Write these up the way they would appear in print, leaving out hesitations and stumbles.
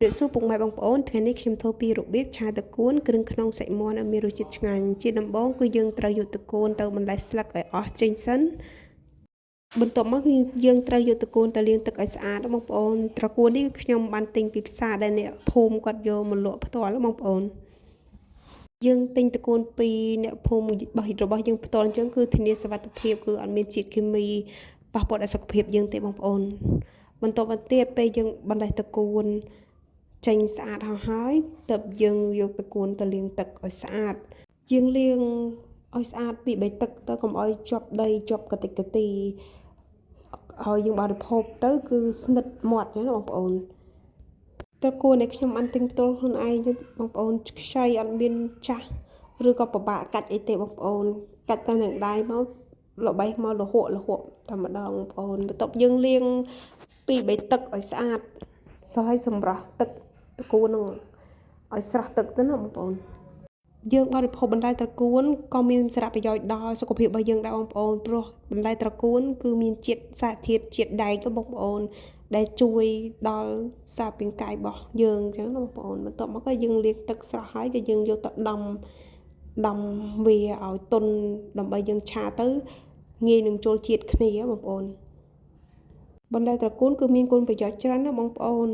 រសួរពុកម៉ែបងប្អូនថ្ងៃនេះខ្ញុំធ្វើពីរបៀបឆាតកួនគ្រឿងក្នុងសាច់មាន់ឲ្យមានរសជាតិឆ្ងាញ់ជាដំបូងគឺយើងត្រូវយកតកួនទៅបន្លែស្លឹកឲ្យអស់ចេញសិនបន្ទាប់មកគឺយើងត្រូវយកតកួនទៅលាងទឹកឲ្យស្អាតបងប្អូនតកួននេះខ្ញុំបានទិញពីផ្សារដែលអ្នកភូមិគាត់យកមកលក់ផ្ទាល់បងប្អូនយើងទិញតកួនពីអ្នកភូមិរបស់យើងផ្ទាល់អញ្ចឹងគឺធានាសុវត្ថិភាពគឺអត់មានជាតិគីមីប៉ះពាល់ដល់សុខភាពយើងទេបងប្អូនបន្ទាប់មកទៀតពេលយើងបន្លែតកួនចេញស្អាតហើយទើបយើងយកតកួនទៅលាងទឹកឲ្យស្អាតយើងលាងឲ្យស្អាតពី3ទឹកទៅកុំឲ្យជាប់ដីជាប់កតិកទីឲ្យយើងបរិភោគទៅគឺស្និទ្ធមាត់ណាបងប្អូនតកួនដែលខ្ញុំបានទិញផ្ទាល់ខ្លួនឯងបងប្អូនខ្ចីអត់មានចាស់ឬក៏ពិបាកកាច់អីទេបងប្អូនកាច់តែនឹងដៃមកល្បេះមករហួកតែម្ដងបងប្អូនបន្ទាប់យើងលាងពី3ទឹកឲ្យស្អាតសោះឲ្យសម្រស់ទឹកតកួននឹងឲ្យស្រស់ទឹកទៅណាបងប្អូនយើងបរិភោគបន្លែត្រកួនក៏មានសារៈប្រយោជន៍ដល់សុខភាពរបស់យើងដែរបងប្អូនព្រោះបន្លែត្រកួនគឺមានជាតិសារធាតុជាតិដែកបងប្អូនដែលជួយដល់សារពាង្គកាយរបស់យើងអញ្ចឹងណាបងប្អូនបន្ទាប់មកក៏យើងលាងទឹកស្រស់ហើយក៏យើងយកទៅដំវាឲ្យទន់ដើម្បីយើងឆាទៅងាយនឹងចូលជាតិគ្នាបងប្អូនបន្លែត្រកួនគឺមានគុណប្រយោជន៍ច្រើនណាស់បងប្អូន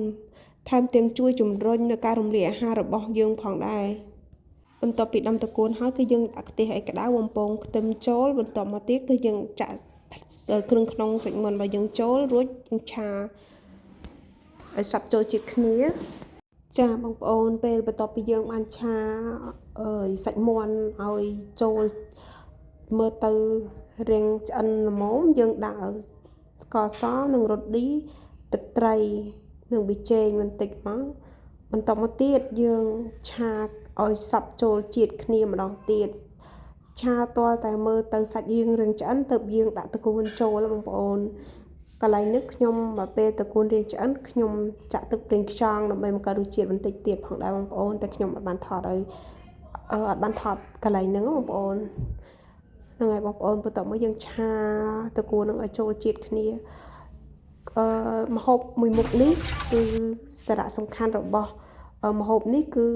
ថែមទាំងជួយជំរុញនៅការរំលាយអាហាររបស់យើងផងដែរបន្ទាប់ពីដាំតកួនហើយគឺយើងដាក់ខ្ទះឲ្យក្តៅបំពងខ្ទឹមចូលបន្ទាប់មកទៀតគឺយើងចាក់គ្រឿងក្នុងសាច់មាន់របស់យើងចូលរួចយើងឆាឲ្យសព្វចូលជាតិគ្នាចាបងប្អូនពេលបន្ទាប់ពីយើងបានឆាសាច់មាន់ឲ្យចូលមើលទៅរាងឆ្អិនល្មមយើងដាក់ស្ករសនិងរ៉ូឌីទឹកត្រីនិងប៊ីចេងបន្តិចមកបន្ទាប់មកទៀតយើងឆាឲ្យសព្វចូលជាតិគ្នាម្ដងទៀតឆាទាល់តែមើលទៅសាច់យើងរាងឆ្អិនទើបយើងដាក់តកួនចូលបងប្អូនកន្លែងនេះខ្ញុំមកពេលតកួនរាងឆ្អិនខ្ញុំចាក់ទឹកប្រេងខ្យងដើម្បីបង្កើតរសជាតិបន្តិចទៀតផងដែរបងប្អូនតែខ្ញុំអត់បានថតកន្លែងហ្នឹងបងប្អូនហ្នឹងហើយបងប្អូនបន្ទាប់មកយើងឆាតកួននឹងឲ្យចូលជាតិគ្នាម្ហូបមួយមុខនេះគឺសារៈសំខាន់របស់ម្ហូបនេះគឺ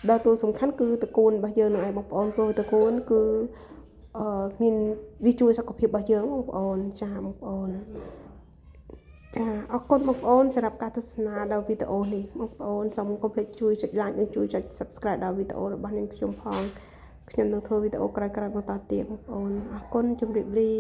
ដល់តួសំខាន់គឺតកួនរបស់យើងនឹងឯងបងប្អូនព្រោះតកួនគឺមានវាជួយសុខភាពរបស់យើងបងប្អូនចាបងប្អូនចាអរគុណបងប្អូនសម្រាប់ការទស្សនាដល់វីដេអូនេះបងប្អូនសូមកុំភ្លេចជួយចុច like និងជួយចុច subscribe ដល់វីដេអូរបស់នាងខ្ញុំផងខ្ញុំនឹងធ្វើវីដេអូក្រោយៗបន្តទៀតបងប្អូនអរគុណជម្រាបលា